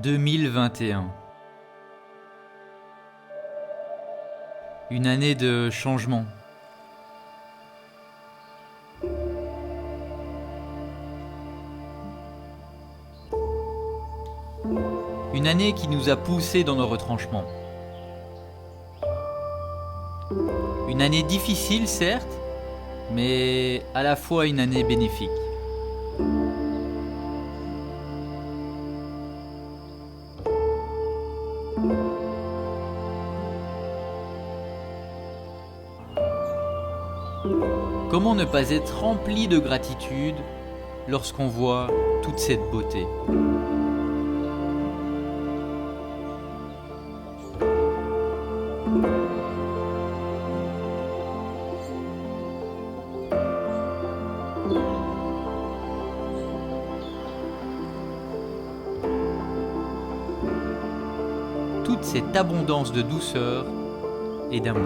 2021. Une année de changement. Une année qui nous a poussés dans nos retranchements. Une année difficile, certes, mais à la fois une année bénéfique. Comment ne pas être rempli de gratitude lorsqu'on voit toute cette beauté ? Toute cette abondance de douceur et d'amour.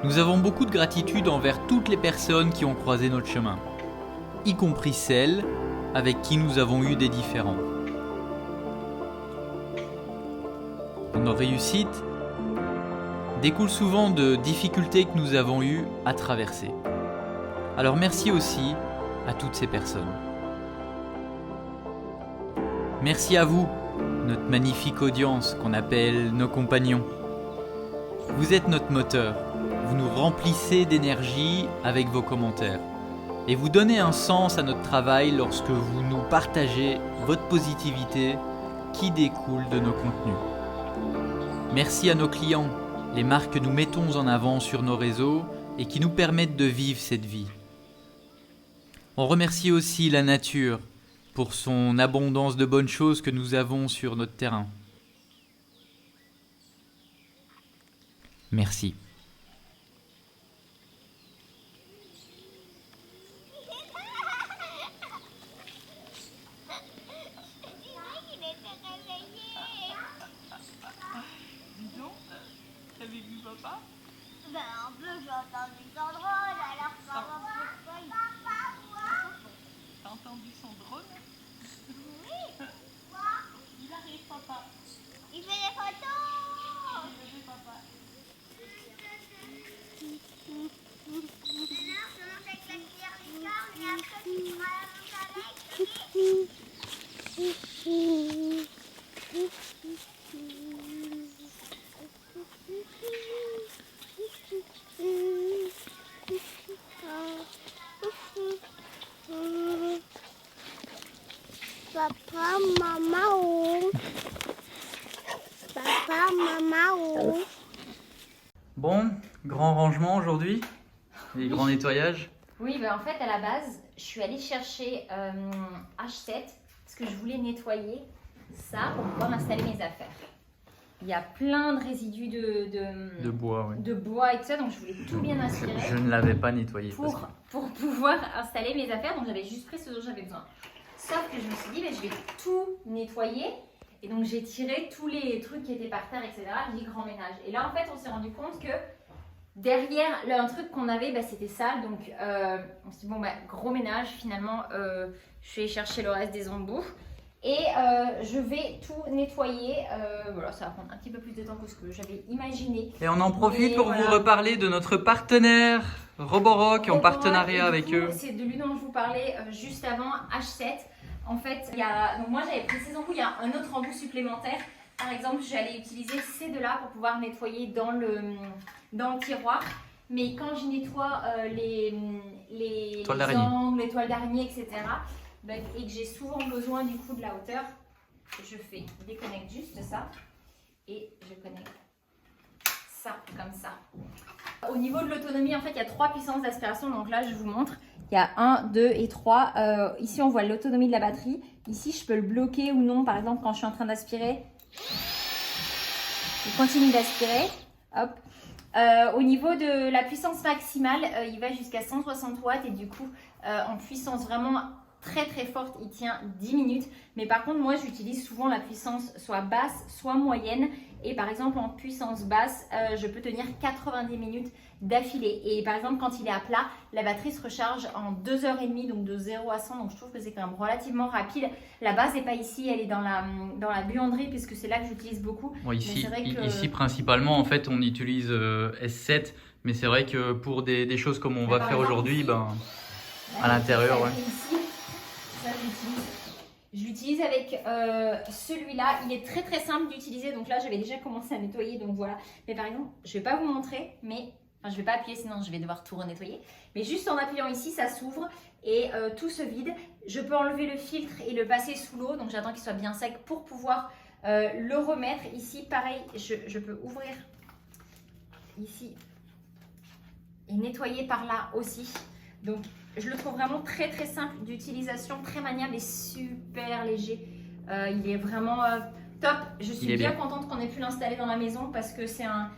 Nous avons beaucoup de gratitude envers toutes les personnes qui ont croisé notre chemin, y compris celles avec qui nous avons eu des différends. Nos réussites découlent souvent de difficultés que nous avons eues à traverser. Alors merci aussi à toutes ces personnes. Merci à vous, notre magnifique audience qu'on appelle nos compagnons. Vous êtes notre moteur. Vous nous remplissez d'énergie avec vos commentaires. Et vous donnez un sens à notre travail lorsque vous nous partagez votre positivité qui découle de nos contenus. Merci à nos clients, les marques que nous mettons en avant sur nos réseaux et qui nous permettent de vivre cette vie. On remercie aussi la nature pour son abondance de bonnes choses que nous avons sur notre terrain. Merci. Dis donc, t'avais vu papa? Ben un peu, j'ai entendu son drôle, alors papa, pourquoi il... T'as entendu son drone? Oui, Il arrive papa. il fait des photos. Il veut papa. Maintenant, je monte avec la cuillère licorne et après tu feras la monte avec. Papa, maman où? Papa, maman où? Bon, grand rangement aujourd'hui et grand nettoyage. Oui, en fait, à la base, je suis allée chercher H7 parce que je voulais nettoyer ça pour pouvoir installer mes affaires. Il y a plein de résidus De bois, oui. de bois et tout ça, donc je voulais tout bien aspirer Je ne l'avais pas nettoyé. pour pouvoir installer mes affaires. Donc j'avais juste pris ce dont j'avais besoin. Sauf que je me suis dit, je vais tout nettoyer. Et donc j'ai tiré tous les trucs qui étaient par terre, etc. J'ai dit grand ménage. Et là, en fait, on s'est rendu compte que derrière, un truc qu'on avait, c'était sale. Donc on s'est dit, gros ménage. Finalement, je suis allée chercher le reste des embouts. Et je vais tout nettoyer. Voilà, ça va prendre un petit peu plus de temps que ce que j'avais imaginé. Et on en profite Et pour voilà. vous reparler de notre partenaire Roborock en Roborock, partenariat et avec du coup, eux. C'est de lui dont je vous parlais juste avant, H7. En fait, donc moi j'avais pris ces embouts, il y a un autre embout supplémentaire. Par exemple, j'allais utiliser ces deux-là pour pouvoir nettoyer dans le tiroir. Mais quand je nettoie les Toiles d'araignée. angles, les toiles d'araignée, etc. Et que j'ai souvent besoin du coup de la hauteur, je déconnecte juste ça et je connecte ça comme ça. Au niveau de l'autonomie, en fait, il y a 3 puissances d'aspiration. Donc là, je vous montre. Il y a 1, 2 et 3. Ici, on voit l'autonomie de la batterie. Ici, je peux le bloquer ou non. Par exemple, quand je suis en train d'aspirer, je continue d'aspirer. Hop. Au niveau de la puissance maximale, il va jusqu'à 160 watts. Et du coup, en puissance vraiment très très forte, il tient 10 minutes. Mais par contre, moi, j'utilise souvent la puissance soit basse, soit moyenne. Et par exemple, en puissance basse, je peux tenir 90 minutes d'affilée. Et par exemple, quand il est à plat, la batterie se recharge en 2h30, donc de 0 à 100. Donc je trouve que c'est quand même relativement rapide. La base n'est pas ici, elle est dans la buanderie, puisque c'est là que j'utilise beaucoup. Bon, ici, que... ici, principalement, en fait, on utilise S7. Mais c'est vrai que pour des choses comme on va faire aujourd'hui, à l'intérieur, ouais. Ici, ça, je l'utilise avec celui-là. Il est très très simple d'utiliser. Donc là, j'avais déjà commencé à nettoyer. Donc voilà. Mais par exemple, je ne vais pas vous montrer. Mais enfin, je ne vais pas appuyer, sinon je vais devoir tout renettoyer. Mais juste en appuyant ici, ça s'ouvre et tout se vide. Je peux enlever le filtre et le passer sous l'eau. Donc j'attends qu'il soit bien sec pour pouvoir le remettre. Ici, pareil, je peux ouvrir ici et nettoyer par là aussi. Donc je le trouve vraiment très très simple d'utilisation, très maniable et super léger. Il est vraiment top. Je suis bien contente qu'on ait pu l'installer dans la maison parce que c'est un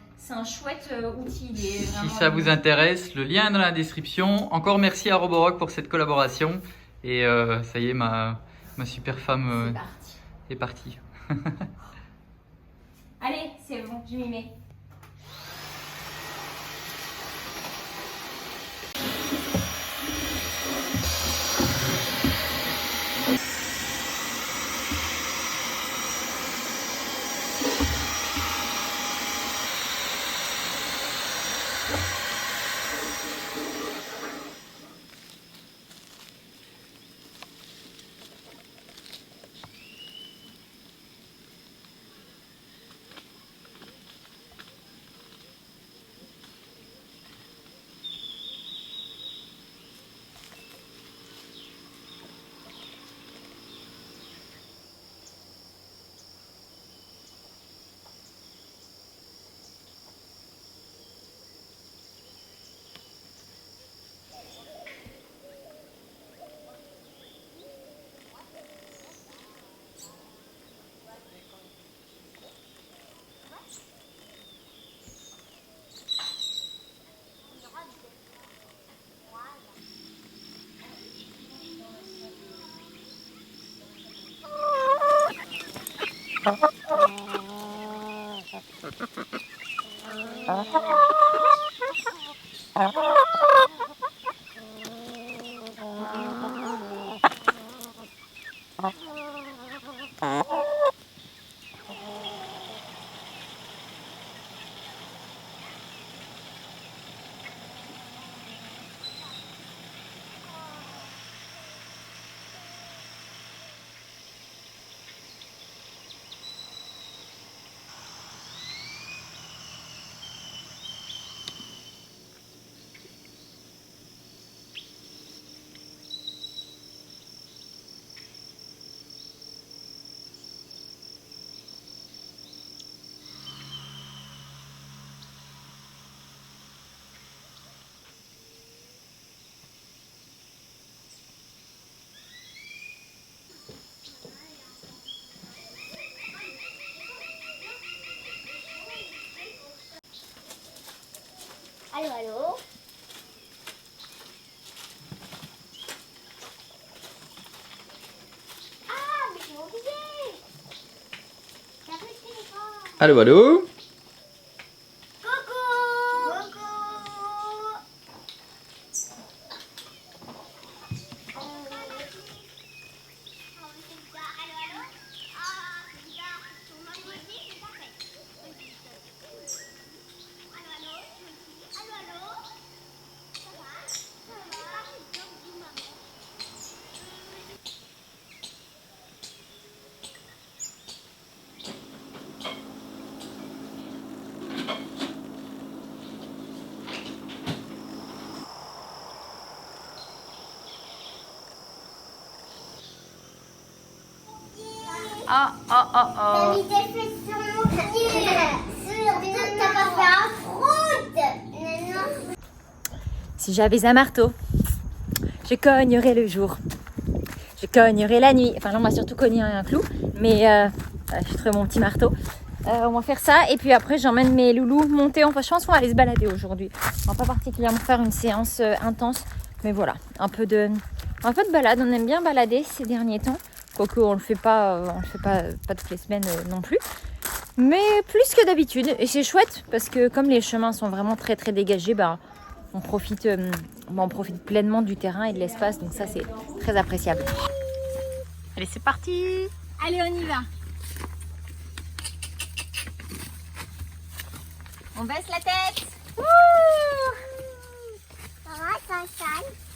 chouette outil. Il est vraiment... Si ça vous intéresse, le lien est dans la description. Encore merci à Roborock pour cette collaboration. Et ça y est, ma super femme est partie. Allez, c'est bon, je m'y mets. Allô, allô? Ah, mais j'ai oublié! T'as pris le téléphone? Allô, allô? Coucou! Coucou! Allô, allô? Ah, c'est bizarre. Ton nom me dit, c'est parfait. Allô, allô? Allô, allô? Ça va? Ça va? Donc, dis maman. T'as mis des fesses sur mon pied. T'as pas fait un fruit. Non. Si j'avais un marteau, je cognerais le jour. Je cognerais la nuit. Enfin là, on m'a surtout cogné un clou. Mais je ferai mon petit marteau. On va faire ça. Et puis après, j'emmène mes loulous monter. Enfin, je pense qu'on va aller se balader aujourd'hui. On va pas particulièrement faire une séance intense. Mais voilà, un peu de balade. On aime bien balader ces derniers temps. Quoique on le fait pas toutes les semaines non plus. Mais plus que d'habitude. Et c'est chouette parce que comme les chemins sont vraiment très très dégagés, on profite pleinement du terrain et de l'espace. Donc ça, c'est très appréciable. Allez, c'est parti. Allez, on y va. On baisse la tête. Wouh!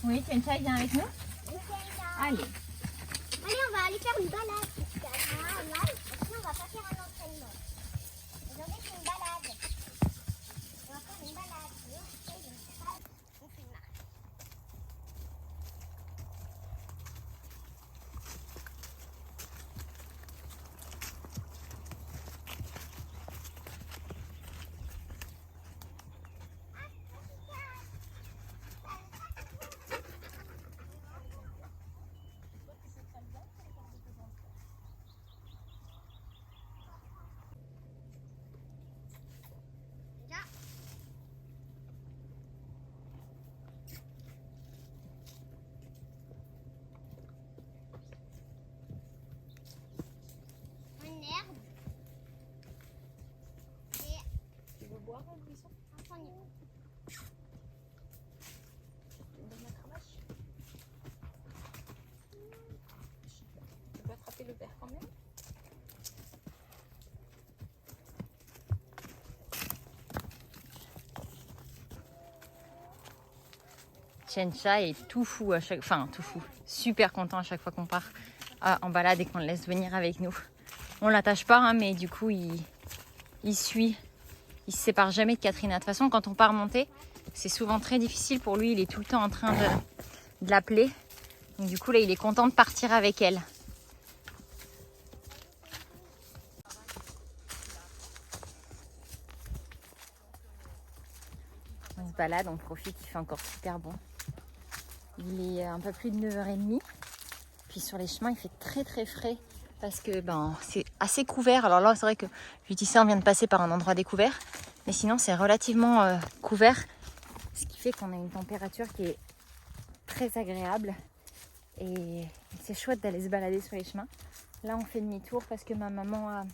Oui, Tiencha, viens avec nous. Allez. Allez, on va aller faire une balade. Parce qu'il y a un mal, sinon on va pas faire un entraînement. Aujourd'hui, c'est une balade. On va faire une balade. On fait une marche. Une herbe. Et Tu veux boire un buisson? un poignet. Tu me donnes la cravache? Tu peux attraper le verre quand même? Tiencha est tout fou à chaque... Enfin, tout fou. Super content à chaque fois qu'on part en balade et qu'on le laisse venir avec nous. On l'attache pas, hein, mais du coup, il suit. Il se sépare jamais de Katrina. De toute façon, quand on part monter, c'est souvent très difficile pour lui. Il est tout le temps en train de l'appeler. Donc du coup, là, il est content de partir avec elle. On se balade, on profite, il fait encore super bon. Il est un peu plus de 9h30. Puis sur les chemins, il fait très très frais parce que c'est assez couvert. Alors là, c'est vrai que je dis ça, on vient de passer par un endroit découvert. Mais sinon, c'est relativement couvert. Ce qui fait qu'on a une température qui est très agréable. Et c'est chouette d'aller se balader sur les chemins. Là, on fait demi-tour parce que ma maman a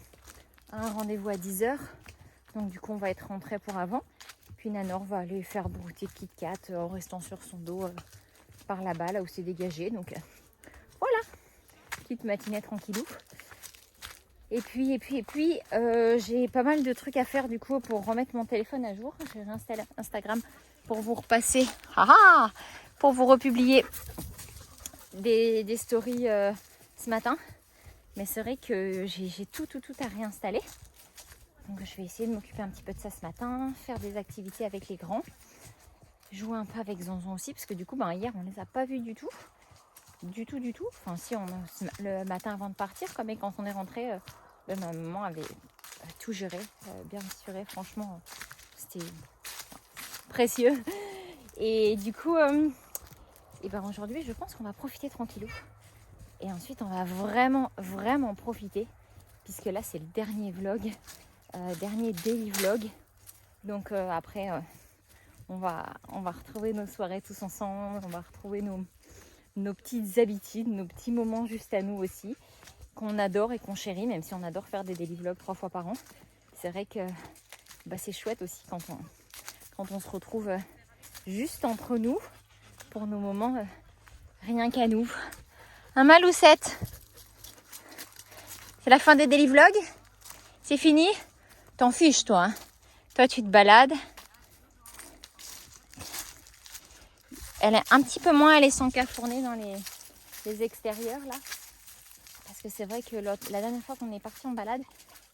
un rendez-vous à 10h. Donc du coup, on va être rentré pour avant. Puis Nanor va aller faire brouter Kit Kat en restant sur son dos par là-bas, là où c'est dégagé. Donc voilà, petite matinée tranquillou. Et puis, j'ai pas mal de trucs à faire du coup pour remettre mon téléphone à jour. J'ai réinstallé Instagram pour vous repasser, pour vous republier des stories ce matin. Mais c'est vrai que j'ai tout à réinstaller. Donc je vais essayer de m'occuper un petit peu de ça ce matin, faire des activités avec les grands, jouer un peu avec Zonzon aussi, parce que du coup hier on les a pas vus du tout. Enfin si, le matin avant de partir, mais quand on est rentré, ma maman avait tout géré, bien assuré, franchement c'était précieux. Et du coup, aujourd'hui je pense qu'on va profiter tranquillou. Et ensuite on va vraiment profiter, puisque là c'est le dernier vlog. Dernier daily vlog. Donc après on va retrouver nos soirées tous ensemble, on va retrouver nos petites habitudes, nos petits moments juste à nous aussi, qu'on adore et qu'on chérit, même si on adore faire des daily vlogs 3 fois par an. C'est vrai que c'est chouette aussi quand on se retrouve juste entre nous pour nos moments rien qu'à nous. Un Maloucette. C'est la fin des daily vlogs. C'est fini. T'en fiches, toi. Hein. Toi, tu te balades. Elle est un petit peu moins, elle est sans cafourner dans les extérieurs, là. Parce que c'est vrai que la dernière fois qu'on est parti en balade,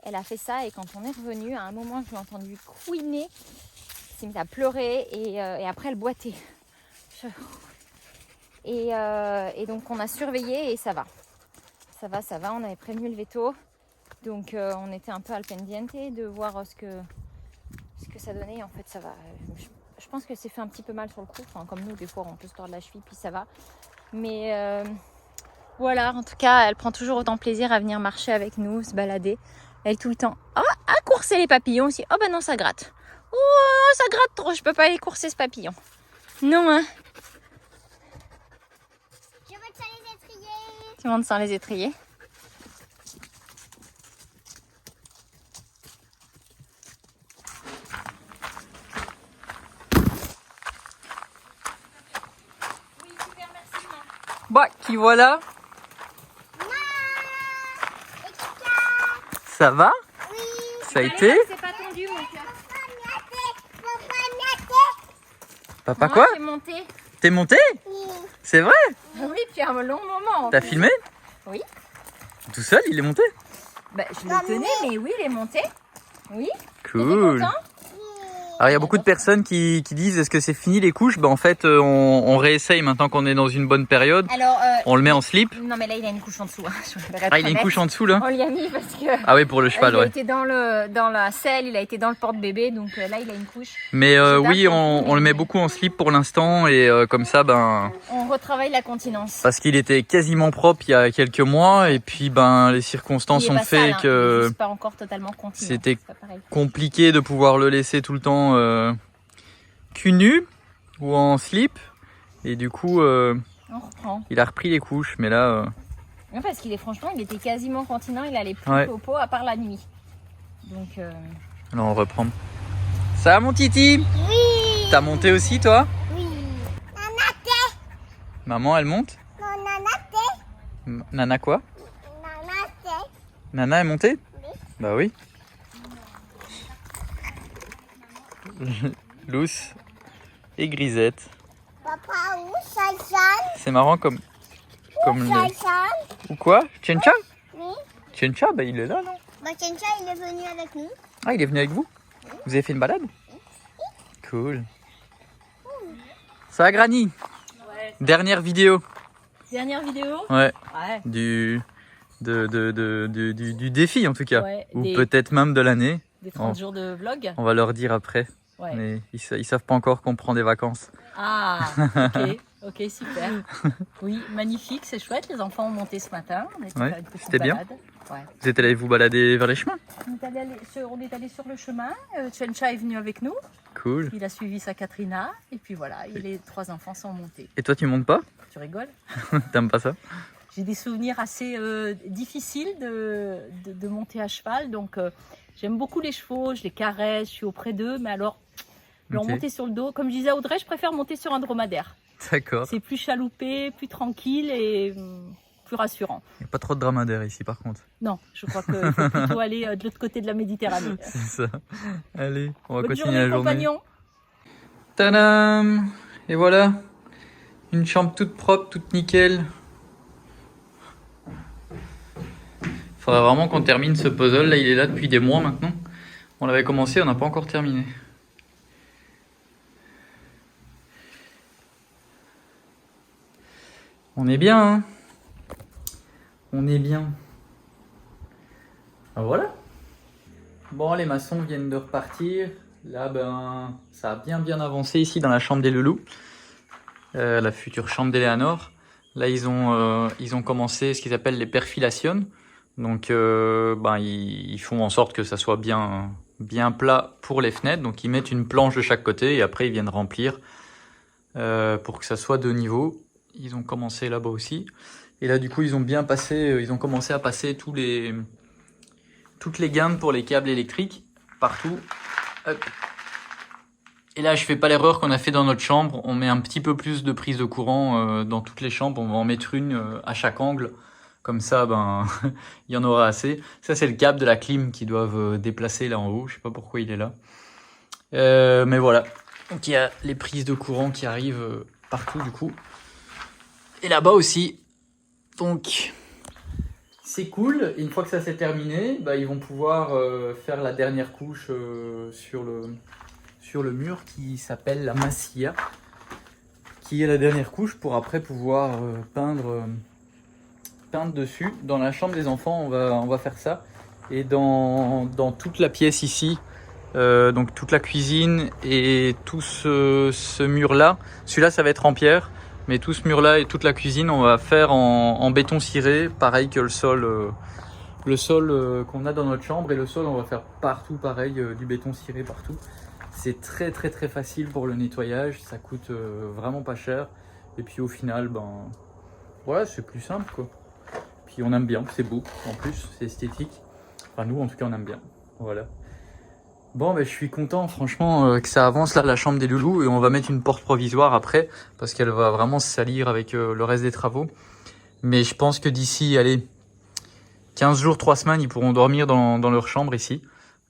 elle a fait ça. Et quand on est revenu, à un moment, je l'ai entendu couiner. Elle s'est mise à pleurer et après, elle boitait. Et donc, on a surveillé et ça va. Ça va. On avait prévenu le veto. Donc on était un peu al pendiente de voir ce que ça donnait. En fait ça va. Je pense que c'est fait un petit peu mal sur le coup. Enfin, comme nous des fois on peut se tordre la cheville puis ça va. Mais voilà, en tout cas elle prend toujours autant plaisir à venir marcher avec nous, se balader. Elle tout le temps à courser les papillons aussi. Oh non ça gratte. Oh ça gratte trop, je peux pas aller courser ce papillon. Non hein. Je monte sans les étriers. Tu montes sans les étriers. Bah, qui voilà? Ça va? Oui. Ça a été? C'est pas tendu mon cœur. Papa quoi? J'ai monté. T'es monté? C'est vrai? Oui, depuis un long moment. en T'as plus. filmé? Oui. Tout seul, il est monté? Bah, je le tenais, mais oui, il est monté. Oui. T'étais Cool. content? Alors il y a beaucoup de personnes qui disent est-ce que c'est fini les couches? Bah en fait on réessaye maintenant qu'on est dans une bonne période. Alors, On le met en slip. non mais là il a une couche en dessous. Hein. Je vais être Ah il a une honnête. couche en dessous là? On l'y a mis parce que Ah oui pour le cheval il a ouais. été dans la selle, il a été dans le porte-bébé, donc là il a une couche. Mais oui date, on le met beaucoup en slip pour l'instant et comme ça ben On retravaille la continence. parce qu'il était quasiment propre il y a quelques mois et puis ben les circonstances Il est ont pas fait sale, hein. Il est que juste pas encore totalement continent. c'était C'est pas pareil. compliqué de pouvoir le laisser tout le temps cul nu ou en slip et du coup On reprend. il a repris les couches mais là Non, parce qu'il est franchement, il était quasiment continent, il allait plus Ouais. popo à part la nuit. Donc là on reprend. Ça va mon titi? Oui. T'as monté aussi toi? Oui. Maman elle monte? Nana quoi? Nana est montée? Bah oui. Luce et Grisette. Papa, où Saïsan? C'est marrant comme le... Saïsan? Ou quoi? Chencha? Oui. Chencha, bah il est là non? Bah, Chencha, il est venu avec nous. Ah il est venu avec vous? Vous avez fait une balade? Cool. Ça va Granny? ouais. Dernière vidéo. Dernière vidéo. Ouais. Ouais. Du défi en tout cas. Ouais, Ou des- peut-être même de l'année. Des 30 Oh. jours de vlog. On va leur dire après. Ouais. Mais ils savent pas encore qu'on prend des vacances. Ah, ok, super. Oui, magnifique, c'est chouette. Les enfants ont monté ce matin. On a été Ouais, faire une petite c'était bien. balade. Ouais. Vous êtes allés vous balader vers les chemins? On est allé sur le chemin. Chencha est venu avec nous. Cool. Il a suivi sa Katrina. Et puis voilà, et les 3 enfants sont montés. Et toi tu montes pas? Tu rigoles? T'aimes pas ça? J'ai des souvenirs assez difficiles de monter à cheval. Donc j'aime beaucoup les chevaux, je les caresse, je suis auprès d'eux. Mais alors, leur Ok. monter sur le dos, comme je disais à Audrey, je préfère monter sur un dromadaire. D'accord. C'est plus chaloupé, plus tranquille et plus rassurant. Il n'y a pas trop de dromadaires ici par contre. Non, je crois qu'il faut plutôt aller de l'autre côté de la Méditerranée. C'est ça. Allez, on va Bonne continuer journée, la journée. compagnon. Tadam! Et voilà, une chambre toute propre, toute nickel. Faudrait vraiment qu'on termine ce puzzle. Là, il est là depuis des mois maintenant. On l'avait commencé, on n'a pas encore terminé. On est bien, hein? On est bien. Ah, voilà. Bon, les maçons viennent de repartir. Là, ben, ça a bien avancé ici dans la chambre des loulous. La future chambre d'Eleanor. Là, ils ont commencé ce qu'ils appellent les perfilations. Donc, ben, ils font en sorte que ça soit bien plat pour les fenêtres. Donc, ils mettent une planche de chaque côté et après, ils viennent remplir pour que ça soit de niveau. Ils ont commencé là-bas aussi. Et là, du coup, ils ont commencé à passer toutes les gaines pour les câbles électriques partout. Hop. Et là, je fais pas l'erreur qu'on a fait dans notre chambre. On met un petit peu plus de prise de courant dans toutes les chambres. On va en mettre une à chaque angle. Comme ça, ben, il y en aura assez. Ça, c'est le câble de la clim qu'ils doivent déplacer là en haut. Je sais pas pourquoi il est là. Mais voilà. Donc, il y a les prises de courant qui arrivent partout, du coup. Et là-bas aussi. Donc, c'est cool. Et une fois que ça s'est terminé, bah, ils vont pouvoir faire la dernière couche sur le mur qui s'appelle la massilla, qui est la dernière couche pour après pouvoir peindre dessus. Dans la chambre des enfants, on va faire ça. Et dans toute la pièce ici, donc toute la cuisine et tout ce mur-là, celui-là ça va être en pierre. Mais tout ce mur-là et toute la cuisine, on va faire en béton ciré, pareil que le sol qu'on a dans notre chambre. Et le sol, on va faire partout pareil, du béton ciré partout. C'est très facile pour le nettoyage, ça coûte vraiment pas cher. Et puis au final, ben voilà, c'est plus simple quoi. Puis on aime bien, c'est beau en plus, c'est esthétique. Enfin nous en tout cas on aime bien, voilà. Bon, je suis content, franchement, que ça avance là, la chambre des loulous, et on va mettre une porte provisoire après, parce qu'elle va vraiment se salir avec le reste des travaux. Mais je pense que d'ici, allez, 15 jours, 3 semaines, ils pourront dormir dans leur chambre ici.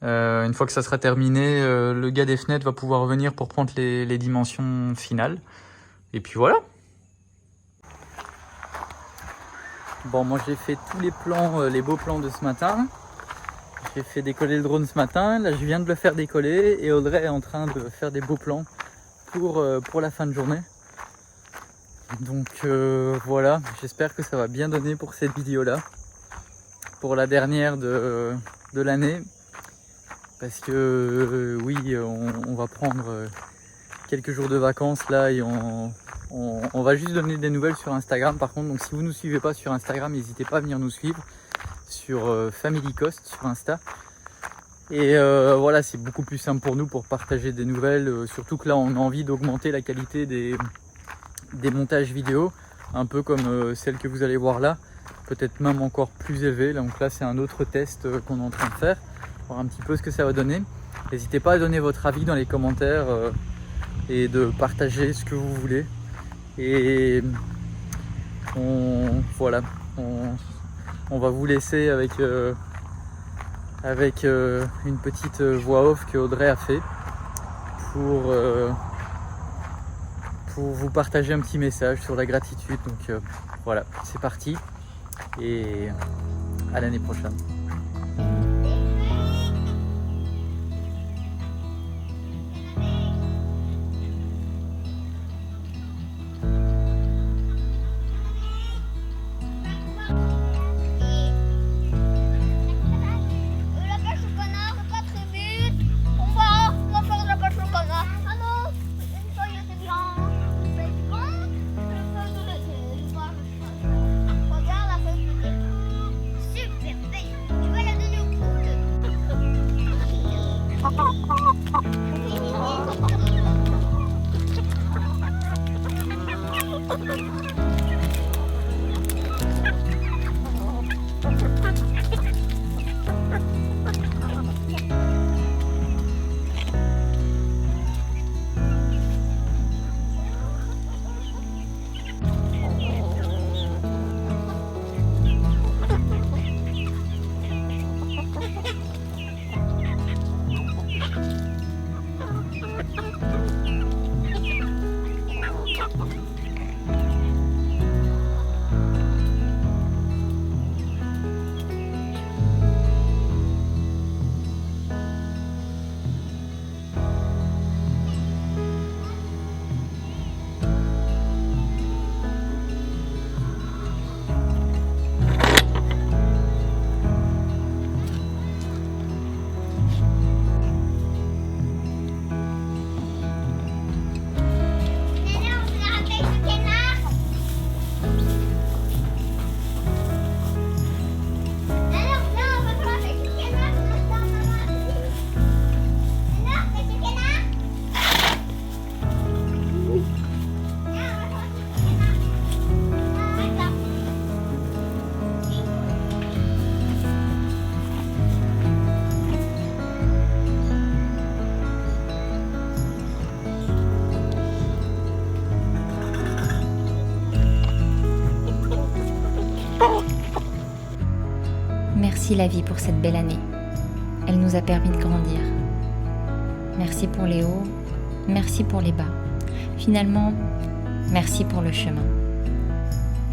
Une fois que ça sera terminé, le gars des fenêtres va pouvoir venir pour prendre les dimensions finales. Et puis voilà. Bon, moi j'ai fait tous les plans, les beaux plans de ce matin. J'ai fait décoller le drone ce matin. Là, je viens de le faire décoller et Audrey est en train de faire des beaux plans pour la fin de journée. Donc voilà, j'espère que ça va bien donner pour cette vidéo-là. Pour la dernière de l'année. Parce que oui, on va prendre quelques jours de vacances là et on va juste donner des nouvelles sur Instagram par contre. Donc si vous ne nous suivez pas sur Instagram, n'hésitez pas à venir nous suivre sur Family Cost sur Insta. Et voilà, c'est beaucoup plus simple pour nous pour partager des nouvelles. Surtout que là, on a envie d'augmenter la qualité des montages vidéo. Un peu comme celle que vous allez voir là. Peut-être même encore plus élevé. Donc là, c'est un autre test qu'on est en train de faire. Voir un petit peu ce que ça va donner. N'hésitez pas à donner votre avis dans les commentaires et de partager ce que vous voulez. Et voilà, on va vous laisser avec une petite voix off que Audrey a fait pour vous partager un petit message sur la gratitude. Donc voilà, c'est parti et à l'année prochaine. Merci la vie pour cette belle année. Elle nous a permis de grandir. Merci pour les hauts, merci pour les bas. Finalement, merci pour le chemin.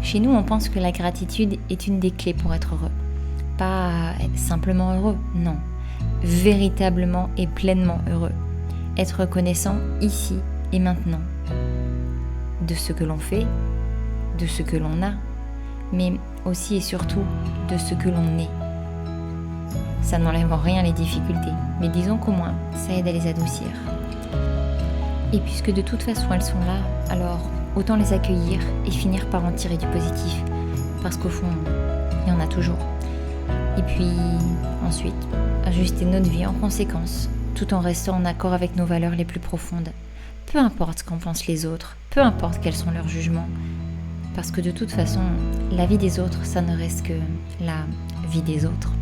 Chez nous, on pense que la gratitude est une des clés pour être heureux. Pas simplement heureux, non. Véritablement et pleinement heureux. Être reconnaissant ici et maintenant. De ce que l'on fait, de ce que l'on a, mais aussi et surtout de ce que l'on est. Ça n'enlève en rien les difficultés, mais disons qu'au moins, ça aide à les adoucir. Et puisque de toute façon elles sont là, alors autant les accueillir et finir par en tirer du positif. Parce qu'au fond, il y en a toujours. Et puis ensuite, ajuster notre vie en conséquence, tout en restant en accord avec nos valeurs les plus profondes. Peu importe ce qu'en pensent les autres, peu importe quels sont leurs jugements. Parce que de toute façon, la vie des autres, ça ne reste que la vie des autres.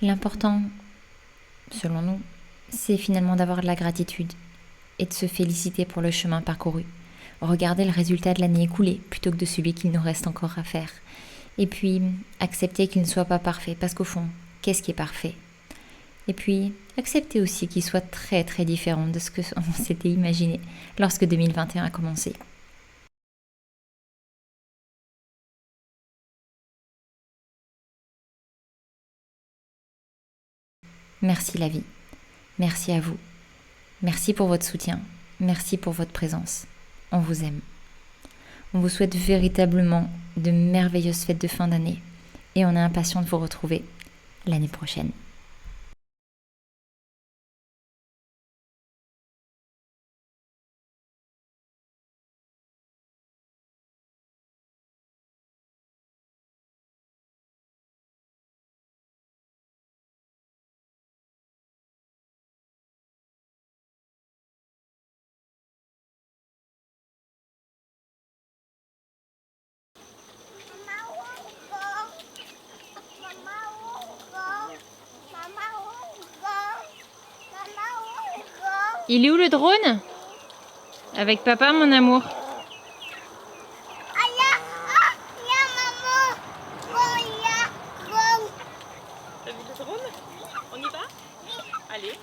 L'important, selon nous, c'est finalement d'avoir de la gratitude et de se féliciter pour le chemin parcouru. Regarder le résultat de l'année écoulée plutôt que de celui qu'il nous reste encore à faire. Et puis, accepter qu'il ne soit pas parfait, parce qu'au fond, qu'est-ce qui est parfait? Et puis, accepter aussi qu'il soit très très différent de ce qu'on s'était imaginé lorsque 2021 a commencé. Merci la vie. Merci à vous. Merci pour votre soutien. Merci pour votre présence. On vous aime. On vous souhaite véritablement de merveilleuses fêtes de fin d'année et on est impatient de vous retrouver l'année prochaine. Il est où le drone? Avec papa, mon amour. T'as vu le drone? On y va? Allez.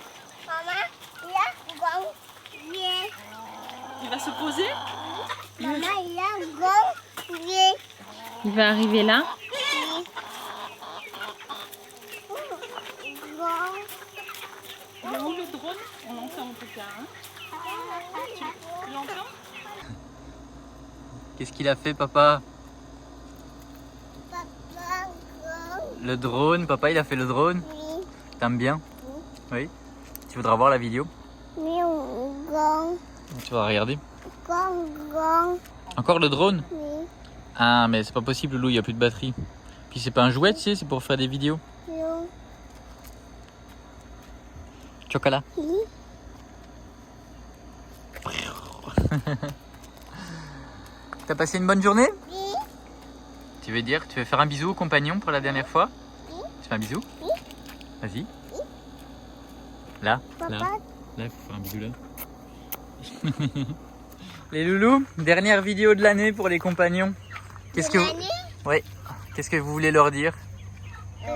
Il va se poser? Il va arriver là. Il est où le drone? On l'entend en tout cas. Hein? Tu l'entends? Qu'est-ce qu'il a fait, papa? Le drone, papa, il a fait le drone. T'aimes bien? Oui. Tu voudras voir la vidéo? Tu vas regarder. Encore le drone? Ah, mais c'est pas possible, Loulou, il n'y a plus de batterie. Puis c'est pas un jouet, tu sais, c'est pour faire des vidéos. Chocolat. T'as passé une bonne journée? Tu veux dire, tu veux faire un bisou au compagnon pour la dernière fois? Tu fais un bisou? Vas-y. Là, là. Là, il faut faire un bisou là. Les loulous, dernière vidéo de l'année pour les compagnons. Qu'est-ce que vous... Ouais. Qu'est-ce que vous voulez leur dire? Au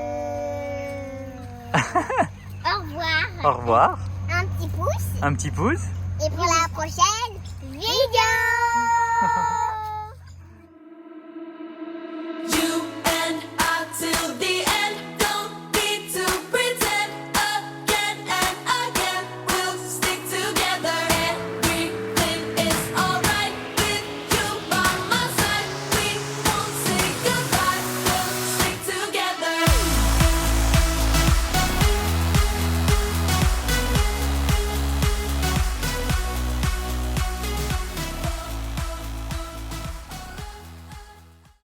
revoir. Au revoir. Un petit pouce. Un petit pouce. Et pour la prochaine vidéo.